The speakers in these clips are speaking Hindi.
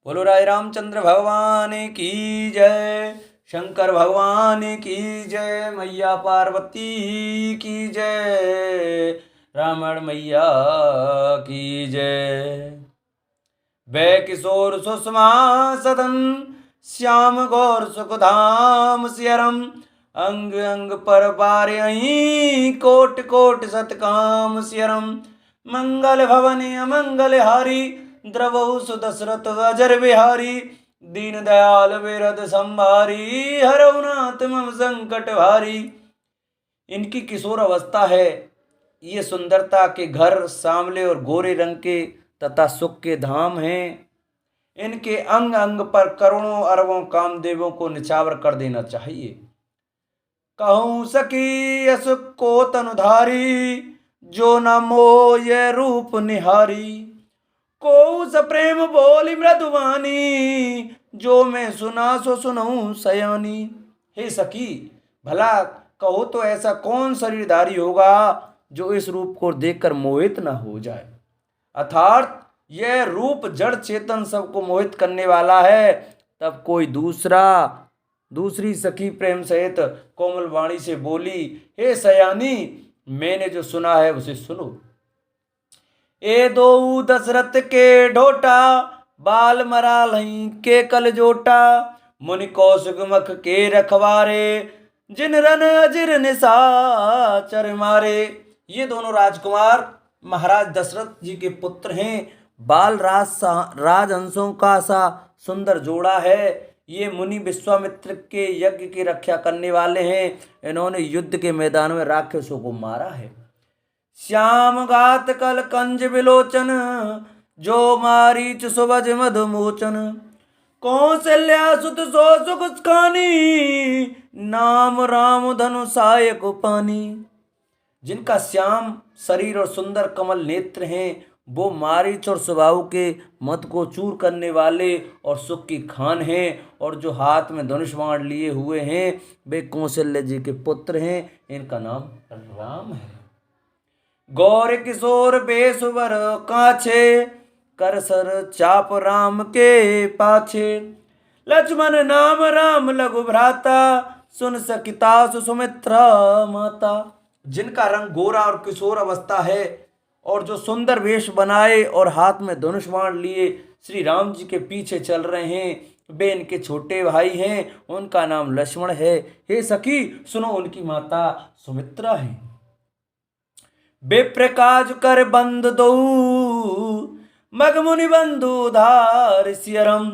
बोलो राय रामचंद्र भगवान की जय, शंकर भगवान की जय, मैया पार्वती की जय, रामण मैया की जय। वे किशोर सुषमा सदन, श्याम गौर सुखधाम सियरम, अंग अंग पर बारही कोट कोट सतकाम सियरम। मंगल भवन अमंगल हारी, द्रवहु सुदशरथ अजर बिहारी, दीन दयाल विरद संभारी, हरऊ नाथ मम संकट भारी। इनकी किशोर अवस्था है। ये सुंदरता के घर सांवले और गोरे रंग के तथा सुख के धाम हैं। इनके अंग अंग पर करोड़ों अरबों कामदेवों को निछावर कर देना चाहिए। कहूं सकी यस को तनुधारी, जो न मोह ये रूप निहारी। को सप्रेम बोली मृदुवानी, जो मैं सुना सो सुनऊं सयानी। हे सखी, भला कहो तो ऐसा कौन शरीरधारी होगा जो इस रूप को देखकर मोहित न हो जाए। अर्थात यह रूप जड़ चेतन सबको मोहित करने वाला है। तब कोई दूसरी सखी प्रेम सहित कोमल वाणी से बोली, हे सयानी, मैंने जो सुना है उसे सुनो। ए दो दशरथ के ढोटा, बाल मरा लहीं के कल जोटा। मुनि कौशिक मख के रखवारे, जिन रन अजिर निशाचर मारे। ये दोनों राजकुमार महाराज दशरथ जी के पुत्र हैं। बाल राजहंसों का सा सुंदर जोड़ा है। ये मुनि विश्वामित्र के यज्ञ की रक्षा करने वाले हैं। इन्होंने युद्ध के मैदान में राक्षसों को मारा है। श्याम गात कल कंज विलोचन, जो मारीच सुबज मधुमोचन। कौशल्या सुत सो सुख खानी, नाम राम धनु सायक पानी। जिनका श्याम शरीर और सुंदर कमल नेत्र हैं, वो मारीच और सुबाहु के मत को चूर करने वाले और सुख की खान हैं। और जो हाथ में धनुष बाण लिए हुए हैं, वे कौशल्य जी के पुत्र हैं। इनका नाम राम है। गौर किशोर बेसुवर काछे, करसर चाप राम के पाछे। लक्ष्मण नाम राम लघु भ्राता, सुन सकिता सुमित्रा माता। जिनका रंग गोरा और किशोर अवस्था है, और जो सुंदर वेश बनाए और हाथ में धनुष बाण लिए श्री राम जी के पीछे चल रहे हैं, वे इनके छोटे भाई हैं। उनका नाम लक्ष्मण है। हे सखी, सुनो, उनकी माता सुमित्रा है। बेप्रकाज कर बंद दो, मगमुनि बंधु धार सियरम।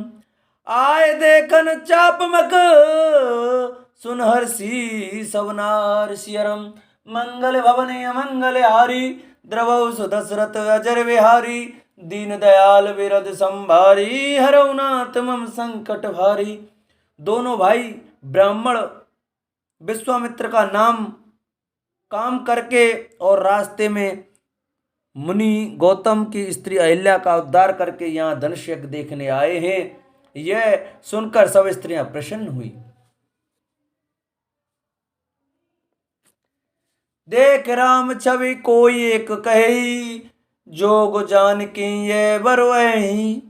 आय देखन चाप मक, सुन हर्षि सवनार सियरम। मंगल भवन अमंगल हारी, द्रवहु सुदशरथ अजर बिहारी। दीन दयाल विरद संभारी, हरऊ नाथ मम संकट भारी। दोनों भाई ब्राह्मण विश्वामित्र का नाम काम करके और रास्ते में मुनि गौतम की स्त्री अहिल्या का उद्धार करके यहाँ धनुष यज्ञ देखने आए हैं। यह सुनकर सब स्त्रियां प्रसन्न हुई। देख राम छवि कोई एक कही, जोग जान की ये बरवही।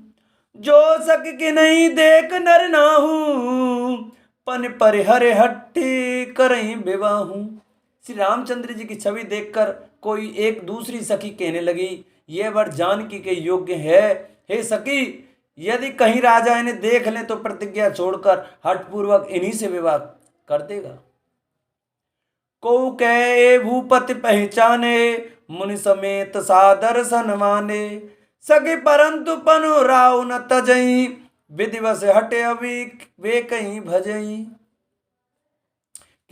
जो सक कि नहीं देख नर नाहू, पन पर हरे हट्टी करहीं विवाहू। श्री रामचंद्र जी की छवि देखकर कोई एक दूसरी सखी कहने लगी, यह वर जानकी के योग्य है। हे सखी, यदि कहीं राजा इन्हें देख ले तो प्रतिज्ञा छोड़कर हठपूर्वक इन्हीं से विवाह कर देगा। को कहे भूपति पहचाने, मुनि समेत सादर सन्माने। सगे परंतु पनु राव न तजई, विधिवश हटे अभी वे कहीं भजई।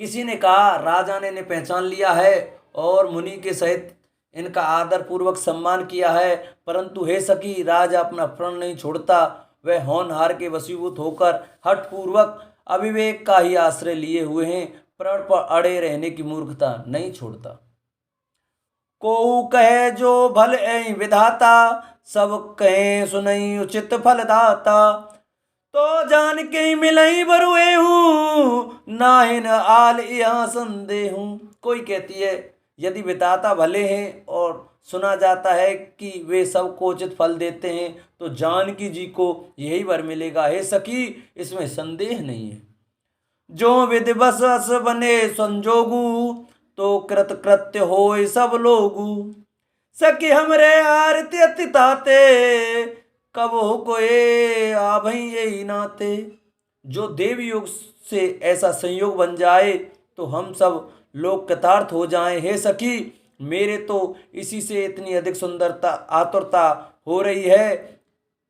किसी ने कहा, राजा ने इन्हें पहचान लिया है और मुनि के सहित इनका आदर पूर्वक सम्मान किया है, परंतु हे सखी, राजा अपना प्रण नहीं छोड़ता। वह होनहार के वशीभूत होकर हठपूर्वक अविवेक का ही आश्रय लिए हुए हैं। प्रण पर अड़े रहने की मूर्खता नहीं छोड़ता। को कहे जो भल ऐ विधाता, सब कहे सुनई उचित फल दाता। तो जान के मिलई बरुए हूँ, नाहिन आल यहाँ संदेह हूँ। कोई कहती है, यदि विधाता भले हैं और सुना जाता है कि वे सबको उचित फल देते हैं, तो जानकी जी को यही वर मिलेगा। हे सखी, इसमें संदेह नहीं है। जो विधि बस अस बने संजोगु, तो कृत कृत्य होय सब लोगु। सखी हमरे आरती अति ताते, कब हो कोई आभई यही नाते। जो देव योग से ऐसा संयोग बन जाए तो हम सब लोग कृतार्थ हो जाएं। हे सखी, मेरे तो इसी से इतनी अधिक सुंदरता आतुरता हो रही है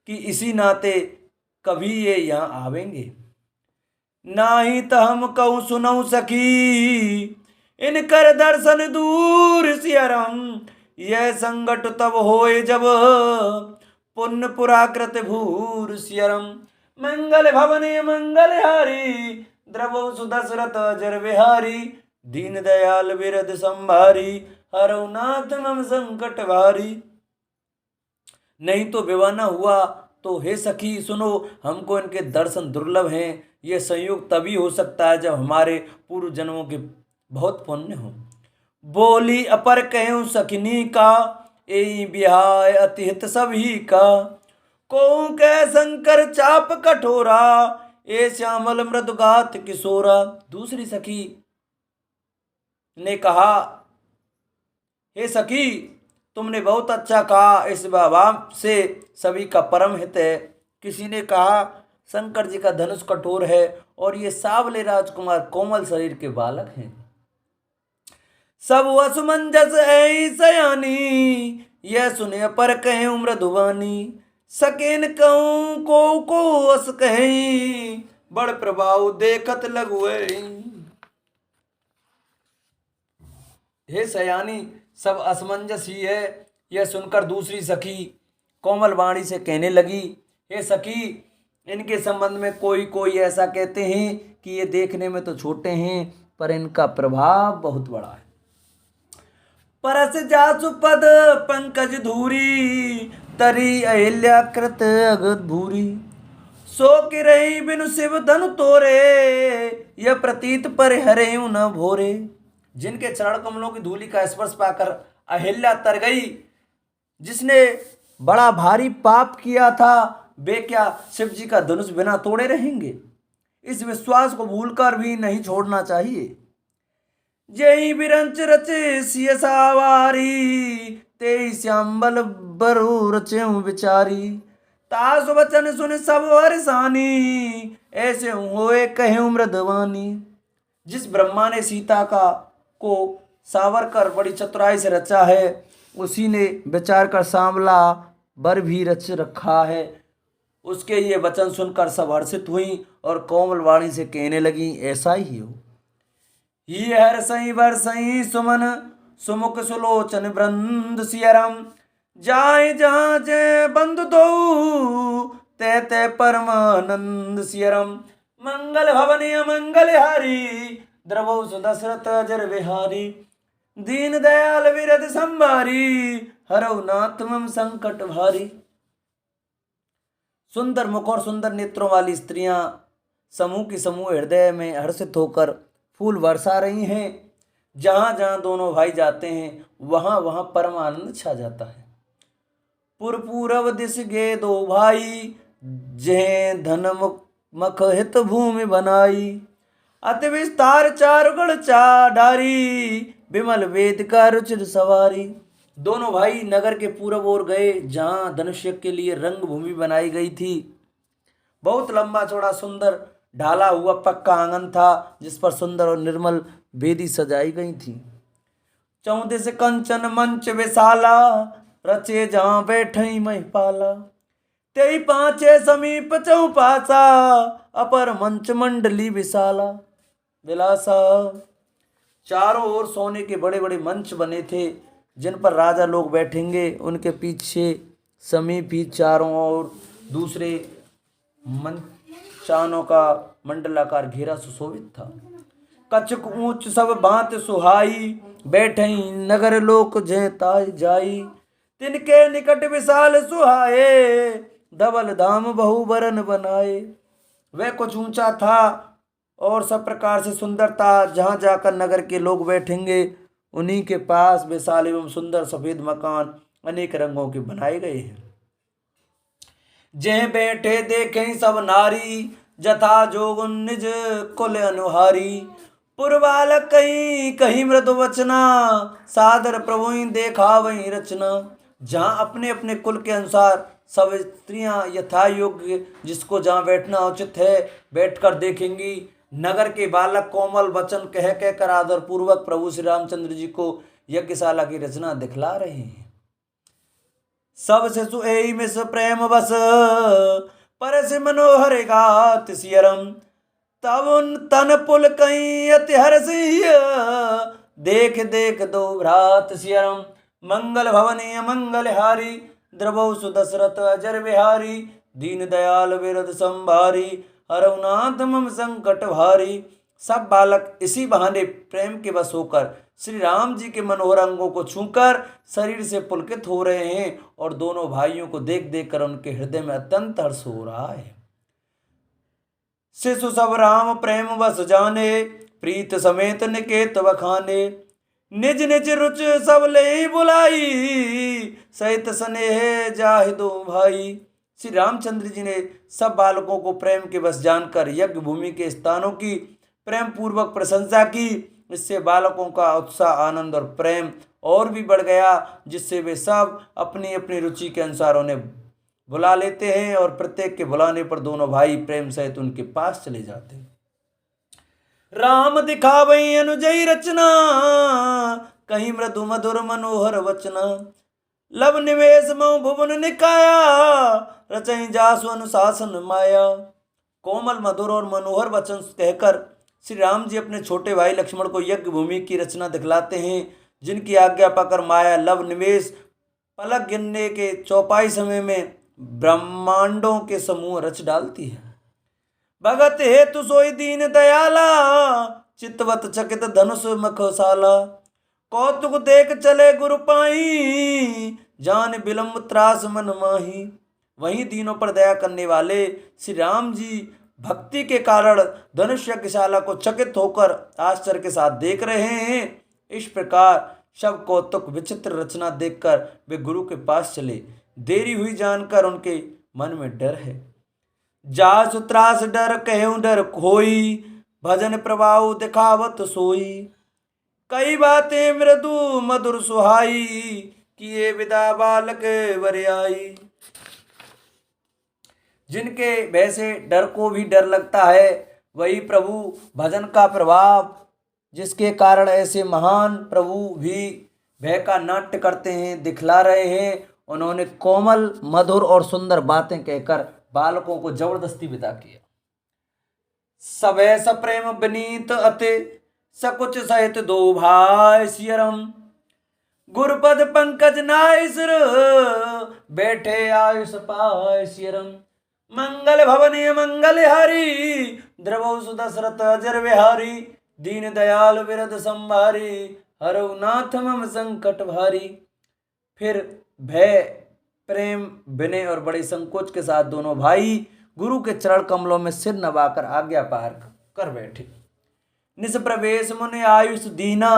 कि इसी नाते कभी ये यहाँ आवेंगे। नाही त हम कहूँ सुनऊ सखी, इनकर दर्शन दूर सियरम। यह संकट तब होए जब, पुण्य पुराकृत भूर सियरम। मंगल भवने मंगल हारी, द्रवो सुदशरथ अजर बिहारी। दीन दयाल विरद संभारी, हरौ नाथ मम संकट भारी। नहीं तो विवाह न हुआ तो हे सखी सुनो, हमको इनके दर्शन दुर्लभ हैं। ये संयोग तभी हो सकता है जब हमारे पूर्व जन्मों के बहुत पुण्य हो। बोली अपर कहूँ सखनी का, ए बिहाय अतिहित सभी का। को कह शंकर चाप कठोरा, ए श्यामल मृदुगात किशोरा। दूसरी सखी ने कहा, हे सखी, तुमने बहुत अच्छा कहा, इस बाबा से सभी का परम हित है। किसी ने कहा, शंकर जी का धनुष कठोर है और ये सावले राजकुमार कोमल शरीर के बालक हैं। सब असमंजस है सयानी, यह सुने पर कहे मृदुवानी। सकेन कहूँ को अस कहे, बड़ प्रभाव देखत लगुए। हे सयानी, सब असमंजस ही है। यह सुनकर दूसरी सखी कोमल वाणी से कहने लगी, हे सखी, इनके संबंध में कोई कोई ऐसा कहते हैं कि ये देखने में तो छोटे हैं पर इनका प्रभाव बहुत बड़ा है। परस जासु पद पंकज धूरी, तरी अहिल्या कृत अगत भूरी। सो कि रही बिनु शिव धनु तोरे, यह प्रतीत पर हरे न भोरे। जिनके चरण कमलों की धूलि का स्पर्श पाकर अहिल्या तर गई, जिसने बड़ा भारी पाप किया था, वे क्या शिव जी का धनुष बिना तोड़े रहेंगे? इस विश्वास को भूलकर भी नहीं छोड़ना चाहिए। जय बिरंच रचे सिय सावारी, ते श्यामबल बरु रचेऊ विचारी। तास वचन सुन सब हर्षानी, ऐसे होए कहे मृदवानी। जिस ब्रह्मा ने सीता को सावर कर बड़ी चतुराई से रचा है, उसी ने विचार कर सांवला बर भी रच रखा है। उसके ये वचन सुनकर सब हर्षित हुई और कोमल वाणी से कहने लगी, ऐसा ही हो। ही हर्षई बरसई सुमन, सुमुख सुलोचन वृंद सियरम। जाय जहाँ जय बंधु दो, ते ते परमानंद सियरम। मंगल भवने मंगल हारी, द्रवो सुदशरथ अजर बिहारी। दीन दयाल विरद संभारी, हरौ नाथ मम संकट भारी। सुंदर मुख और सुंदर नेत्रों वाली स्त्रियां समूह की समूह हृदय में हर्षित होकर फूल बरसा रही हैं। जहाँ जहाँ दोनों भाई जाते हैं वहाँ वहाँ परम आनंद छा जाता है। पूरब दिस गे दो भाई, जय धन मख हित भूमि बनाई। अति विस्तार चार गढ़ चाडारी, विमल वेद का रुचिर सवारी। दोनों भाई नगर के पूरब ओर गए, जहाँ धनुष्य के लिए रंग भूमि बनाई गई थी। बहुत लंबा चौड़ा सुंदर ढाला हुआ पक्का आंगन था, जिस पर सुंदर और निर्मल वेदी सजाई गई थी। चौदिस कंचन मंच विशाला, रचे जहाँ बैठई महिपाला। तेई पांचे समीप चौपासा, अपर मंच मंडली विशाला विलासा। चारों ओर सोने के बड़े बड़े मंच बने थे, जिन पर राजा लोग बैठेंगे। उनके पीछे समीप ही चारों ओर दूसरे मंचानों का मंडलाकार घेरा सुशोभित था। कछुक ऊंच सब बात सुहाई, बैठई नगर लोक जेताई जाई। तिनके निकट विशाल सुहाए, धवल धाम बहु बरन बनाए। वह कुछ ऊंचा था और सब प्रकार से सुंदर था। जहाँ जाकर नगर के लोग बैठेंगे उन्हीं के पास विशाल एवं सुंदर सफेद मकान अनेक रंगों के बनाए गए हैं। जे बैठे देखें सब नारी, जथा जोग निज कुल अनुहारी। पुरबालक कहीं कहीं मृदु वचना, सादर प्रभु देखा वही रचना। जहाँ अपने अपने कुल के अनुसार सब स्त्रियां यथा योग्य जिसको जहाँ बैठना उचित है बैठकर देखेंगी। नगर के बालक कोमल वचन कह कर आदर पूर्वक प्रभु श्री रामचंद्र जी को यज्ञशाला की रचना दिखला रहे हैं। सब शिशु एहि मिस प्रेम बस, परस मनोहर गात सियरम। तब उन तन पुल कहीं अति हर्षिय, देख देख दो भ्रात सियरम। मंगल भवनीय मंगल हारी, द्रवौ सुदशरथ अजर बिहारी। दीन दयाल विरद संभारी, हरउनाथ मम संकट भारी। सब बालक इसी बहाने प्रेम के वश होकर श्री राम जी के मनोहर अंगों को छूकर शरीर से पुलकित हो रहे हैं और दोनों भाइयों को देख देख कर उनके हृदय में अत्यंत हर्ष हो रहा है। शिशु सब राम प्रेम बस जाने, प्रीत समेत निकेत बखाने। निज निज रुच सब ले बुलाई, सहित स्नेह जाहि दो भाई। श्री रामचंद्र जी ने सब बालकों को प्रेम के बस जानकर यज्ञ भूमि के स्थानों की प्रेम पूर्वक प्रशंसा की। इससे बालकों का उत्साह आनंद और प्रेम और भी बढ़ गया, जिससे वे सब अपनी अपनी रुचि के अनुसार उन्हें बुला लेते हैं और प्रत्येक के बुलाने पर दोनों भाई प्रेम सहित उनके पास चले जाते हैं। राम दिखावई अनुजयी रचना, कहीं मृदु मधुर मनोहर वचना। लब निवेश मऊ भुवन निकाया, रचई जासु अनुशासन माया। कोमल मधुर और मनोहर वचन कहकर श्री राम जी अपने छोटे भाई लक्ष्मण को यज्ञ भूमि की रचना दिखलाते हैं, जिनकी आज्ञा पाकर माया लव निवेश पलक गिनने के चौपाई समय में ब्रह्मांडों के समूह रच डालती है। भगत हेतु सोई दीन दयाला, चितवत चकित धनुष मखसाला। कौतुक देख चले गुरु पाई, जान बिलम्ब त्रास मन माही। वहीं दीनों पर दया करने वाले श्री राम जी भक्ति के कारण धनुष यज्ञशाला को चकित होकर आश्चर्य के साथ देख रहे हैं। इस प्रकार सब कौतुक विचित्र रचना देखकर वे गुरु के पास चले। देरी हुई जानकर उनके मन में डर है। जासु त्रास डर कहूँ डर खोई, भजन प्रभाव दिखावत सोई। कई बातें मृदु मधुर सुहाई, किए विदा बालक वरियाई। जिनके वैसे डर को भी डर लगता है, वही प्रभु भजन का प्रभाव जिसके कारण ऐसे महान प्रभु भी भय का नाट्य करते हैं दिखला रहे हैं। उन्होंने कोमल मधुर और सुंदर बातें कहकर बालकों को जबरदस्ती विदा किया। सबे सप्रेम विनीत अति, सकुच सहित दो भाई सियरम। गुरुपद पंकज नाय सिर, बैठे आयुष पाय सियरम। मंगल भवनीय मंगल हारी, द्रवौ सुदशरथ अजर बिहारी। दीन दयाल विरद संभारी, हरउनाथ मम संकट भारी। फिर भय प्रेम विनय और बड़े संकोच के साथ दोनों भाई गुरु के चरण कमलों में सिर नवाकर आज्ञा पार कर बैठे। निस प्रवेश मुनि आयुष दीना,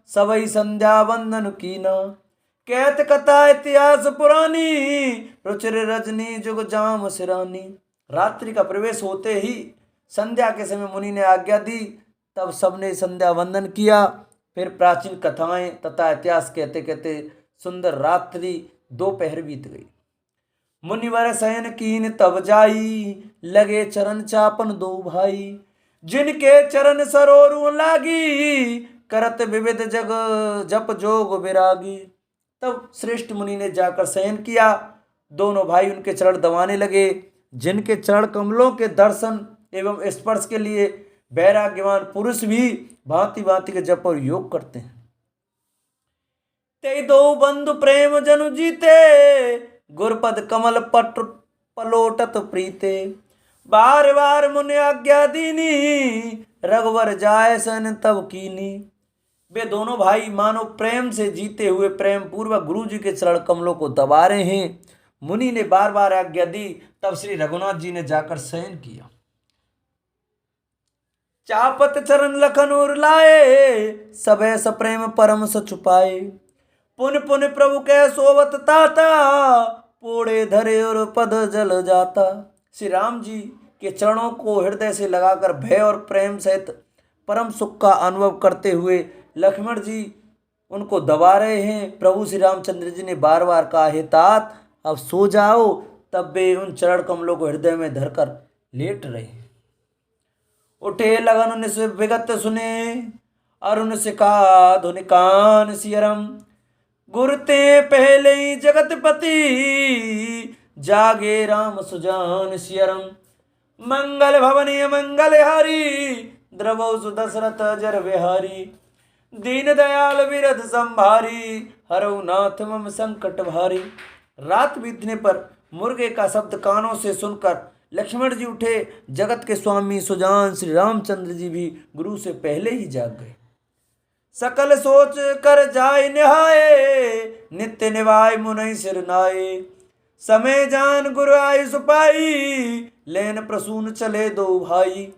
सबई संध्या वंदन कीना। कहत कथा इतिहास पुरानी, रुचिर रजनी जुग जाम सिरानी। रात्रि का प्रवेश होते ही संध्या के समय मुनि ने आज्ञा दी, तब सबने संध्या वंदन किया। फिर प्राचीन कथाएं तथा इतिहास कहते कहते सुंदर रात्रि दोपहर बीत गई। मुनिवर शयन कीन तब जाई, लगे चरण चापन दो भाई। जिनके चरण सरोरु लागी, करत विविध जग जप जोग विरागी। तब श्रेष्ठ मुनि ने जाकर शयन किया। दोनों भाई उनके चरण दबाने लगे, जिनके चरण कमलों के दर्शन एवं स्पर्श के लिए वैराग्यवान पुरुष भी भांति भांति के जप और योग करते हैं। ते दो बंधु प्रेम जनु जीते, गुरपद कमल पट पलोटत प्रीते। बार बार मुनि आज्ञा दीनी, रघुवर जाय सन तब कीनी। वे दोनों भाई मानो प्रेम से जीते हुए प्रेम पूर्वक गुरु जी के चरण कमलों को दबा रहे हैं। मुनि ने बार बार आज्ञा दी, तब श्री रघुनाथ जी ने जाकर शयन किया। चापत चरण लखन उर लाए, सबे सप्रेम परम स छुपाए। पुन पुन प्रभु के सोवत ताता, पोड़े धरे और पद जल जाता। श्री राम जी के चरणों को हृदय से लगाकर भय और प्रेम सहित परम सुख का अनुभव करते हुए लक्ष्मण जी उनको दबा रहे हैं। प्रभु श्री रामचंद्र जी ने बार बार कहा, हे तात अब सो जाओ, तब वे उन चरण कमलों को हृदय में धरकर लेट रहे। उठे लगन उनसे विगत सुने, अरुण से कहा धुनि कान सियरम। गुरते पहले ही जगतपति, जागे राम सुजान सियरम। मंगल भवनीय मंगल हारी, द्रवौ सुदशरथ जर विहारी। दीन दयाल विरध संभारी, हरऊ नाथ मम संकट भारी। रात बीतने पर मुर्गे का शब्द कानों से सुनकर लक्ष्मण जी उठे। जगत के स्वामी सुजान श्री रामचंद्र जी भी गुरु से पहले ही जाग गए। सकल सोच कर जाय निहाय, नित्य निभाय मुनि सिर नाये। समय जान गुरु आय सुपाई, लेन प्रसून चले दो भाई।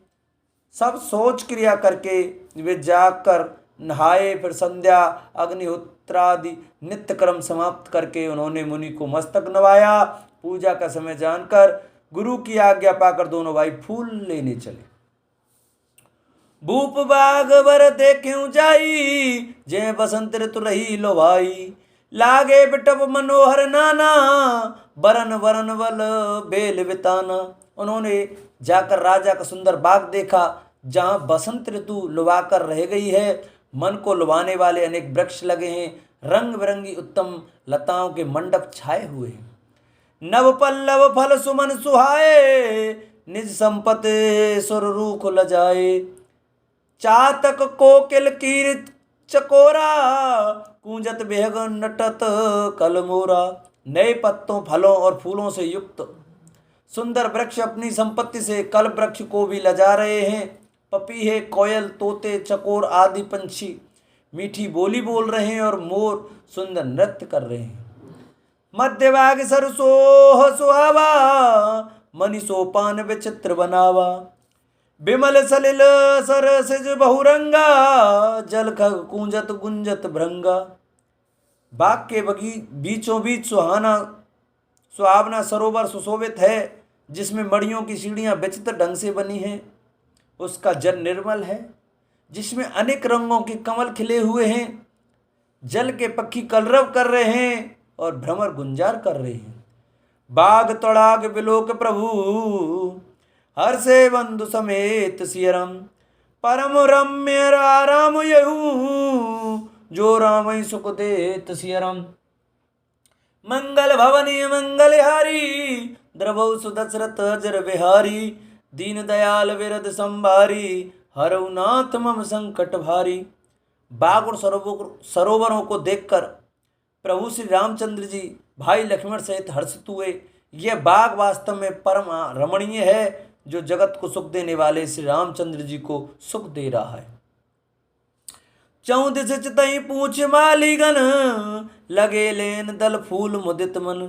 सब सोच क्रिया करके वे जाग कर नहाए। फिर संध्या अग्निहोत्रादि नित्य कर्म समाप्त करके उन्होंने मुनि को मस्तक नवाया। पूजा का समय जानकर गुरु की आज्ञा पाकर दोनों भाई फूल लेने चले। भूप बाग बर देख्यूं जाई, जे बसंत ऋतु रही लो भाई। लागे बिटप मनोहर नाना, बरन वरन वल बेल बिताना। उन्होंने जाकर राजा का सुंदर बाग देखा, जहाँ बसंत ऋतु लुभाकर रह गई है। मन को लुभाने वाले अनेक वृक्ष लगे हैं, रंग बिरंगी उत्तम लताओं के मंडप छाए हुए हैं। नव पल्लव फल सुमन सुहाए, निज संपत्ति सुर रूख लजाए। चातक कोकिल कीर चकोरा, कूंजत बेहग नटत कलमोरा। नए पत्तों फलों और फूलों से युक्त सुंदर वृक्ष अपनी संपत्ति से कल वृक्ष को भी लजा रहे हैं। पपीहे, कोयल, तोते, चकोर आदि पंछी मीठी बोली बोल रहे हैं और मोर सुंदर नृत्य कर रहे हैं। मध्यभाग सरसोह सुहावा, मणि सोपान विचित्र बनावा। बिमल सलिल सरसिज बहुरंगा, जल खग कूंजत गुंजत भृंगा। बाग के बीचों बीच सुहावना सरोवर सुशोभित है, जिसमें मणियों की सीढ़ियां विचित्र ढंग से बनी हैं। उसका जल निर्मल है, जिसमें अनेक रंगों के कमल खिले हुए हैं। जल के पक्षी कलरव कर रहे हैं और भ्रमर गुंजार कर रहे हैं। बाग तड़ाग बिलोक प्रभु, हर से बंधु समेत सियरम। परम रम्य राम यहू, जो राम सुख देत सियरम। मंगल भवनीय मंगल हारी, द्रवौ सुदशरथ जर बिहारी। दीन दयाल विरद संभारी, हरऊ नाथ मम संकट भारी। बाग और सरोवरों को देखकर प्रभु श्री रामचंद्र जी भाई लक्ष्मण सहित हर्षित हुए। यह बाग वास्तव में परम रमणीय है, जो जगत को सुख देने वाले श्री रामचंद्र जी को सुख दे रहा है। चौदिस चितई पूछ मालीगन, लगे लेन दल फूल मुदित मन।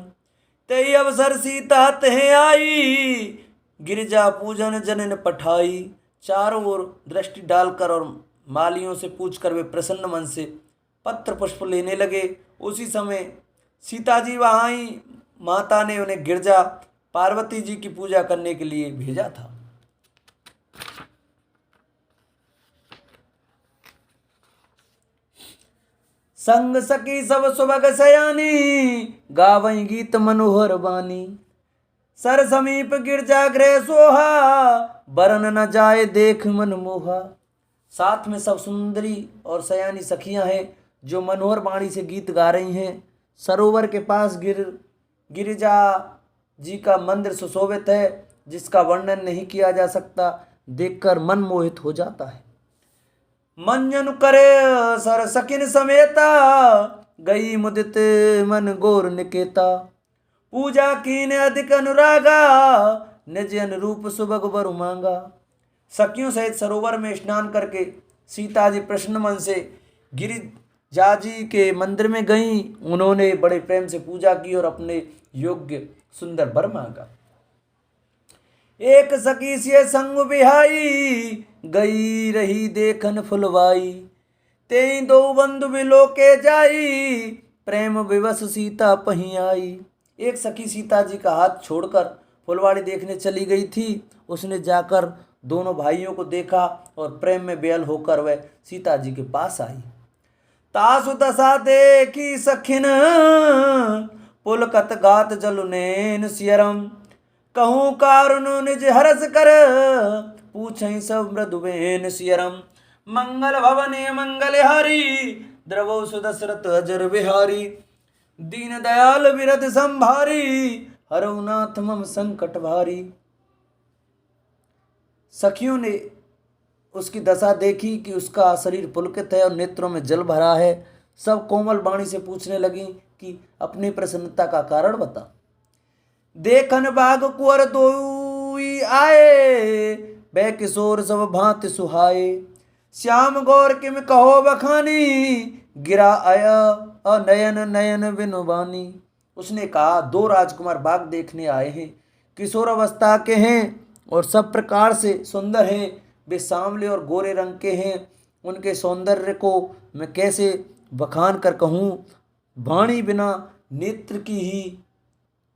तई अवसर सीता तह आई, गिरिजा पूजन जनन पठाई। चारों ओर दृष्टि डालकर और मालियों से पूछकर वे प्रसन्न मन से पत्र पुष्प लेने लगे। उसी समय सीता जी वहाँ आई। माता ने उन्हें गिरजा पार्वती जी की पूजा करने के लिए भेजा था। संग सखी सब सुभग सयानी, गावई गीत मनोहर बानी। सर समीप गिरजा गृह सोहा, बरन न जाए देख मन मोहा। साथ में सब सुंदरी और सयानी सखियां हैं, जो मनोहर वाणी से गीत गा रही हैं। सरोवर के पास गिरिजा जी का मंदिर सुशोभित है, जिसका वर्णन नहीं किया जा सकता। देखकर मन मोहित हो जाता है। मंजन करे सर सकिन समेता, गई मुदित मन गोर निकेता। पूजा कीन अधिक अनुरागा, निज अनुरूप सुबग वर मांगा। सखियों सहित सरोवर में स्नान करके सीता जी प्रसन्न मन से गिरिजा जी के मंदिर में गईं। उन्होंने बड़े प्रेम से पूजा की और अपने योग्य सुंदर वर मांगा। एक सखी से संग बिहाई, गई रही देखन फुलवाई। तेई दो बंधु बिलो के जाई, प्रेम विवश सीता पही आई। एक सखी सीता जी का हाथ छोड़कर फुलवाड़ी देखने चली गई थी। उसने जाकर दोनों भाइयों को देखा और प्रेम में बेहल होकर वह सीता जी के पास आई। तासु दशा देखी सखिन, पुलकत गात जलुनेन सियरम। कहूँ कारुनु निज हरस कर, पूछई सब मृदुबेन सियरम। मंगल भवने मंगल हरि, द्रवो सुदशरथ अजर बिहारी। दीन दयाल विरध संभारी, हरऊ नाथ मम संकट भारी। सखियों ने उसकी दशा देखी कि उसका शरीर पुलकित है और नेत्रों में जल भरा है। सब कोमल वाणी से पूछने लगी कि अपनी प्रसन्नता का कारण बता। देखन बाग कुंवर दोई आए, बै किशोर सब भांति सुहाए। श्याम गौर किम कहो बखानी, गिरा आया अनयन नयन बिनुबानी। उसने कहा, दो राजकुमार बाग देखने आए हैं, किशोर अवस्था के हैं और सब प्रकार से सुंदर हैं। वे सांवले और गोरे रंग के हैं। उनके सौंदर्य को मैं कैसे बखान कर कहूँ। वाणी बिना नेत्र की ही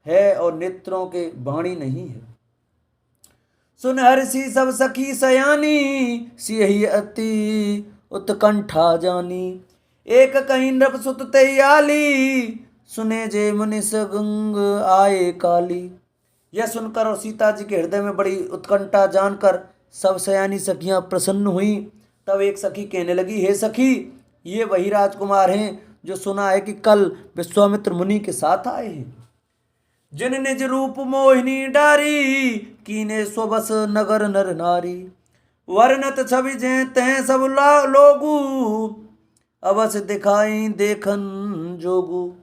है और नेत्रों के वाणी नहीं है। सुन हर्षि सब सखी सयानी, सियहि अति उत्कंठा जानी। एक कहीं नृप सुत तैयाली, सुने जे मुनिस गंग आए काली। यह सुनकर और सीता जी के हृदय में बड़ी उत्कंठा जानकर सब सयानी सखियां प्रसन्न हुई। तब एक सखी कहने लगी, हे सखी, ये वही राजकुमार हैं जो सुना है कि कल विश्वामित्र मुनि के साथ आए हैं। जिन निज रूप मोहिनी डारी, कीने स्वबस नगर नर नारी। वर्णत छवि जे तैं सब लोगू, अवश्य दिखाई देखन जोगू।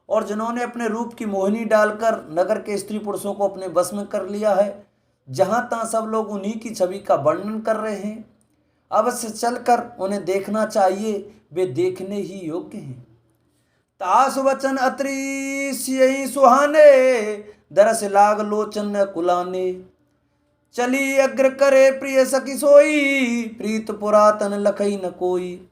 और जिन्होंने अपने रूप की मोहिनी डालकर नगर के स्त्री पुरुषों को अपने बस में कर लिया है, जहां तहां सब लोग उन्हीं की छवि का वर्णन कर रहे हैं। अवश्य चलकर उन्हें देखना चाहिए, वे देखने ही योग्य हैं। तास वचन अत्रि सियहि सुहाने, दरस लाग लोचन कुलाने। चली अग्र करे प्रिय सखी सोई, प्रीत पुरातन लखई न कोई।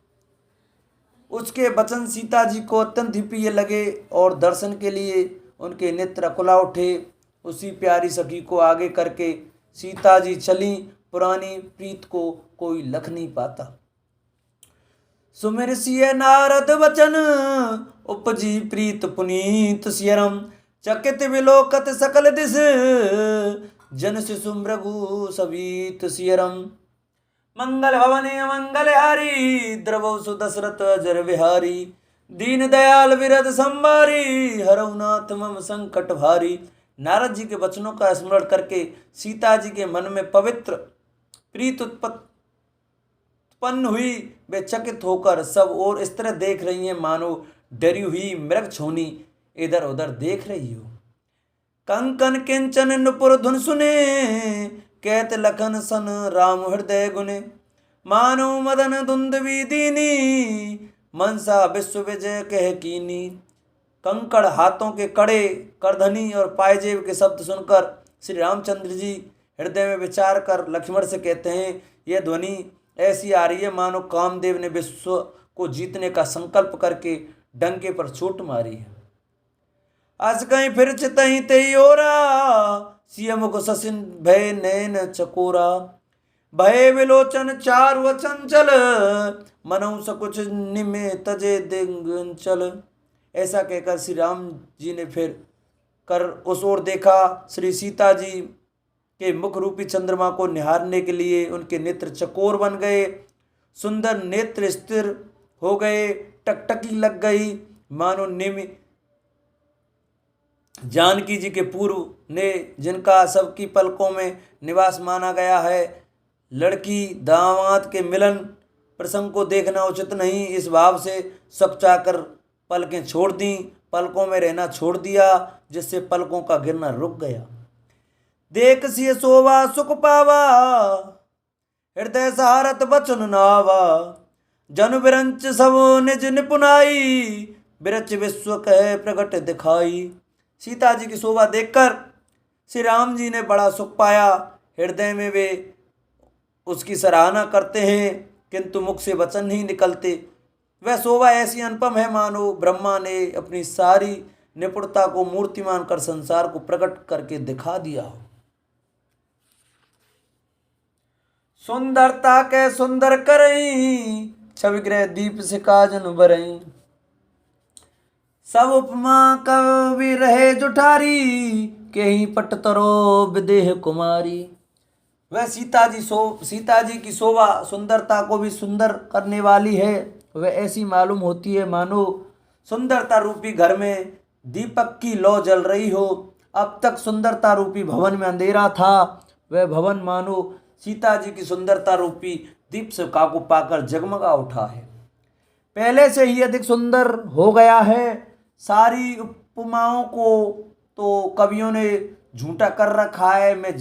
उसके वचन सीता जी को अत्यंत ही प्रिय लगे और दर्शन के लिए उनके नेत्र खुला उठे। उसी प्यारी सखी को आगे करके सीता जी चली। पुरानी प्रीत को कोई लख नहीं पाता। सुमिर सिय नारद वचन, उपजी प्रीत पुनीत सियरम। चकित विलोकत सकल दिस, जन शिशु मृगु सवीत सियरम। मंगल भवने मंगल हारी, द्रवो सुदशरथ अजर बिहारी। दीन दयाल विरध संभारी, हरऊ नाथ मम संकट भारी। नारद जी के वचनों का स्मरण करके सीता जी के मन में पवित्र प्रीत उत्पन्न हुई। वे चकित होकर सब और इस तरह देख रही हैं मानो डरी हुई मृग छोनी इधर उधर देख रही हो। कंकन किंचन नुपुर धुन सुने, कहत लखन सन राम हृदय गुने। मानो मदन धुंधवी दीनी, मनसा विश्व विजय कह कीनी। कंकड़ हाथों के कड़े, करधनी और पायजेब के शब्द सुनकर श्री रामचंद्र जी हृदय में विचार कर लक्ष्मण से कहते हैं, यह ध्वनि ऐसी आ रही है मानो कामदेव ने विश्व को जीतने का संकल्प करके डंके पर चोट मारी है। अस कहीं फिर चितही तेई ओरा, सियम को ससिन भय नैन चकोरा। भय विलोचन चारु चंचल, मनऊ सकुच निमे तजे दिंगंचल। ऐसा कहकर श्री राम जी ने फिर कर उस ओर देखा। श्री सीता जी के मुख रूपी चंद्रमा को निहारने के लिए उनके नेत्र चकोर बन गए। सुंदर नेत्र स्थिर हो गए, टकटकी लग गई मानो निम। जानकी जी के पूर्व ने जिनका सबकी पलकों में निवास माना गया है, लड़की दामाद के मिलन प्रसंग को देखना उचित नहीं, इस भाव से सकचाकर पलकें छोड़ दी, पलकों में रहना छोड़ दिया, जिससे पलकों का गिरना रुक गया। देख सिय सोवा सुख पावा, हृदय सहारत बचन नावा। जन बिरंच सब निज निपुनाई, बिरच विश्व कह प्रकट दिखाई। सीता जी की शोभा देखकर श्री राम जी ने बड़ा सुख पाया। हृदय में वे उसकी सराहना करते हैं, किंतु मुख से वचन नहीं निकलते। वह शोभा ऐसी अनुपम है मानो ब्रह्मा ने अपनी सारी निपुणता को मूर्तिमान कर संसार को प्रकट करके दिखा दिया हो। सुंदरता के सुंदर करई, छवि ग्रह दीप से काजन बरई। सब उपमा कवि रहे जुठारी, के ही पट तरो विदेह कुमारी। वह सीता जी की शोभा सुंदरता को भी सुंदर करने वाली है। वह ऐसी मालूम होती है मानो सुंदरता रूपी घर में दीपक की लौ जल रही हो। अब तक सुंदरता रूपी भवन में अंधेरा था, वह भवन मानो सीता जी की सुंदरता रूपी दीप से को पाकर जगमगा उठा है। पहले से ही अधिक सुंदर हो गया है। सारी उपमाओं को तो कवियों ने झूठा कर रखा है। मैं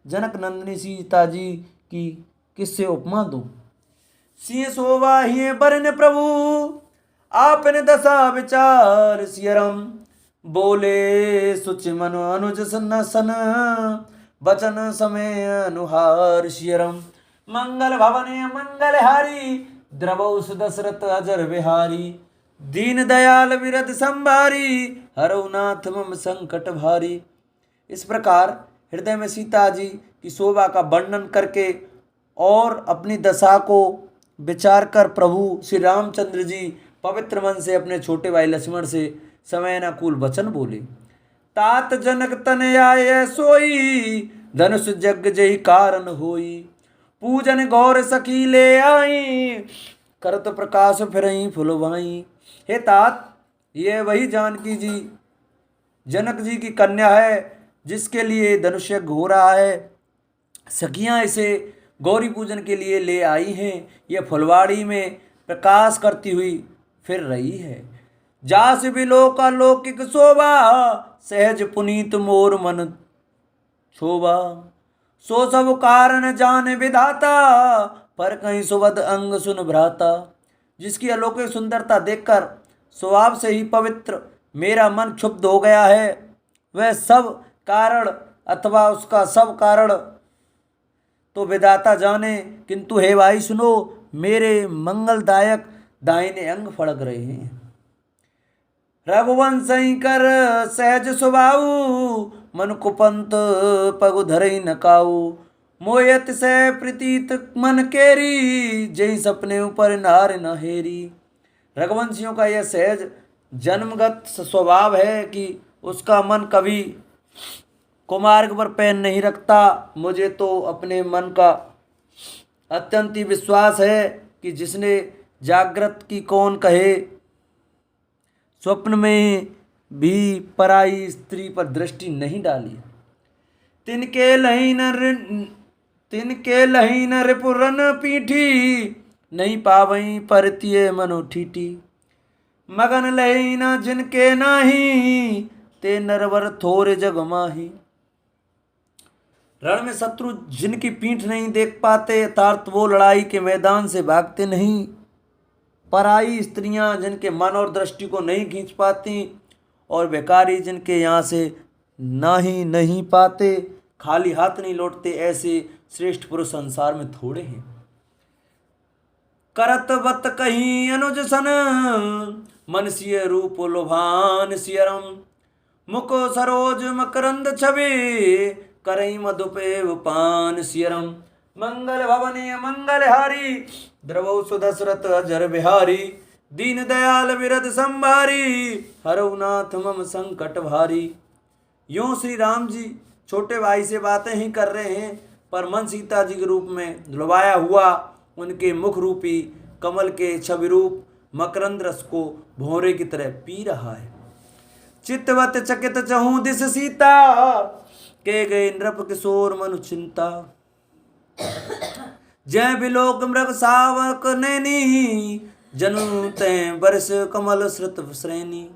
जनक नंदिनी सीता जी की किससे उपमा दूं। सिंह शोभा ही बरन प्रभु, आपने दशा विचार सियरम। बोले सुच मन अनुज सन सन, बचन समय अनुहार सियरम। मंगल भवने मंगलहारी, द्रवौ दशरथ अजर बिहारी। दीन दयाल विरद संभारी, हरौ नाथ मम संकट भारी। इस प्रकार हृदय में सीता जी की शोभा का वर्णन करके और अपनी दशा को विचार कर प्रभु श्री रामचंद्र जी पवित्र मन से अपने छोटे भाई लक्ष्मण से समयानुकूल वचन बोले। तात जनक तन आए सोई, धनुष जग जय कारण होई। पूजन गौर सखी ले आई, करत प्रकाश फिरई फुलवाई। हे तात, ये वही जानकी जी जनक जी की कन्या है जिसके लिए धनुष यज्ञ हो रहा है। सखियां इसे गौरी पूजन के लिए ले आई हैं। यह फुलवाड़ी में प्रकाश करती हुई फिर रही है। जास बिलोका लौकिक शोभा, सहज पुनीत मोर मन शोभा। सो सब कारण जान विधाता, पर कहीं सुबद अंग सुन भ्राता। जिसकी अलौकिक सुंदरता देखकर स्वभाव से ही पवित्र मेरा मन क्षुब्ध हो गया है। वह सब कारण अथवा उसका सब कारण तो विधाता जाने, किंतु हे भाई सुनो, मेरे मंगलदायक दाहिने अंग फड़क रहे हैं। रघुवंश कर सहज स्वभाव, मन कुपंत पगु धरई नकाऊ। मोयत से प्रतीत मन केरी, जय सपने ऊपर नार नहेरी। रघुवंशियों का यह सहज जन्मगत स्वभाव है कि उसका मन कभी कुमार्ग पर पैर नहीं रखता। मुझे तो अपने मन का अत्यंत ही विश्वास है कि जिसने जागृत की कौन कहे, स्वप्न में भी पराई स्त्री पर दृष्टि नहीं डाली। तिनके लहीन रिपुरन पीठी, नहीं पावई परतिये मनु ठीठी। मगन लहीना जिनके नाही, ते नरवर थोरे जग माही। रण में शत्रु जिनकी पीठ नहीं देख पाते, अर्थात वो लड़ाई के मैदान से भागते नहीं। पराई स्त्रियां जिनके मन और दृष्टि को नहीं खींच पाती, और बेकारी जिनके यहाँ से नहीं पाते, खाली हाथ नहीं लौटते, ऐसे श्रेष्ठ पुरुष संसार में थोड़े हैं। करत बत कहीं अनुज सन, मन सिय रूप लोभान सियरम। मुख सरोज मकरंद छवि, करई मधुपेव पान सियरम। मंगल भवने मंगलहारी, द्रवौ सुदशरथ अजर बिहारी। दीन दयाल विरद संभारी, हरौ नाथ मम संकट भारी। यूं श्री राम जी छोटे भाई से बातें ही कर रहे हैं, पर मन सीता जी के रूप में लुभाया हुआ उनके मुख रूपी कमल के छवि रूप मकरंद रस को भौरे की तरह पी रहा है। चित्तवत चकित चहूं दिस सीता, के गए नृप किशोर मनु चिंता। जय बिलोक मृग सावक नैनी, जनु तय बरस कमल श्रुत श्रेणी।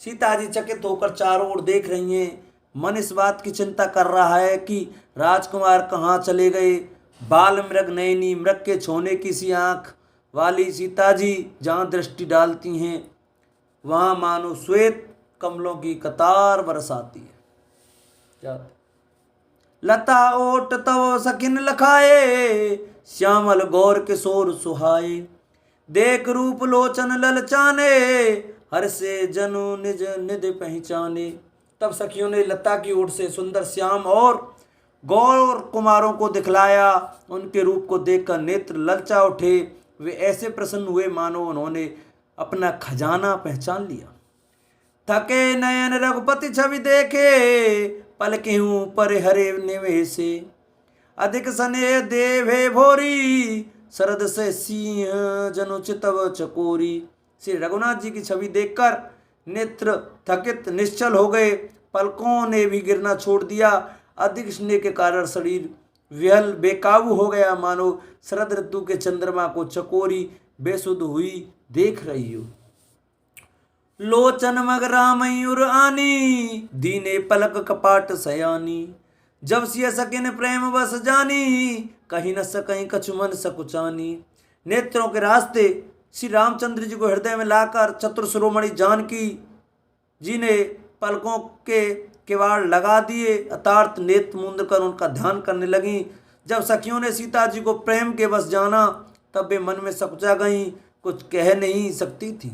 सीता जी चकित होकर चारों ओर देख रही हैं। मन इस बात की चिंता कर रहा है कि राजकुमार कहाँ चले गए। बाल मृग नैनी, मृग के छोने की सी आँख वाली सीता जी जहाँ दृष्टि डालती हैं, वहाँ मानो श्वेत कमलों की कतार बरसाती है। क्या लता ओट तव सखिन लखाए, श्यामल गौर किशोर सुहाए। देख रूप लोचन ललचाने, हर से जनु निज निध पहचाने। तब सखियों ने लता की ओट से सुंदर श्याम और गौर कुमारों को दिखलाया। उनके रूप को देखकर नेत्र ललचा उठे। वे ऐसे प्रसन्न हुए मानो उन्होंने अपना खजाना पहचान लिया। थके नयन रघुपति छवि देखे, पलकेहूँ पर हरे निवेशे। अधिक सने देवे भोरी, शरद से सिंह जनुचितव चकोरी। श्री रघुनाथ जी की छवि देखकर नेत्र थकित निश्चल हो गए, पलकों ने भी गिरना छोड़ दिया। अधिक स्नेह के कारण शरीर विहल बेकाबू हो गया, मानो शरद ऋतु के चंद्रमा को चकोरी बेसुध हुई देख रही हो। लोचन मगरा मयूर आनी, दीने पलक कपाट सयानी। जब सिय सकिन प्रेम बस जानी, कहीं न सकहीं कछु मन सकुचानी। नेत्रों के रास्ते श्री रामचंद्र जी को हृदय में लाकर चतुर शिरोमणि जानकी जी ने पलकों के किवाड़ लगा दिए। अतार्थ नेत्र मूंद कर उनका ध्यान करने लगी। जब सखियों ने सीता जी को प्रेम के बस जाना, तब वे मन में सकुचा गईं, कुछ कह नहीं सकती थी।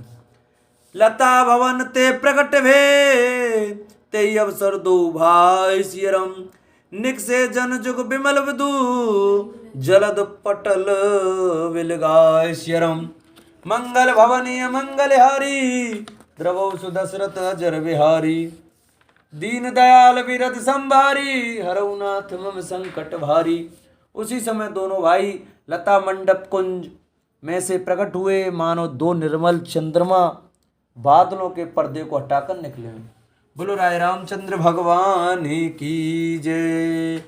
लता भवन ते प्रकट भे, ते अवसर दो भाई सियरम। निकसे जन जुग बिमल विदु, जलद पटल विलगाय सियरम। मंगल भवनीय मंगल हारी, द्रवौ सुदशरथ अजर बिहारी। दीन दयाल विरध संभारी, हरऊ नाथ मम संकट भारी। उसी समय दोनों भाई लता मंडप कुंज में से प्रकट हुए, मानो दो निर्मल चंद्रमा बादलों के पर्दे को हटाकर निकले। बोलो राय रामचंद्र भगवान की जय।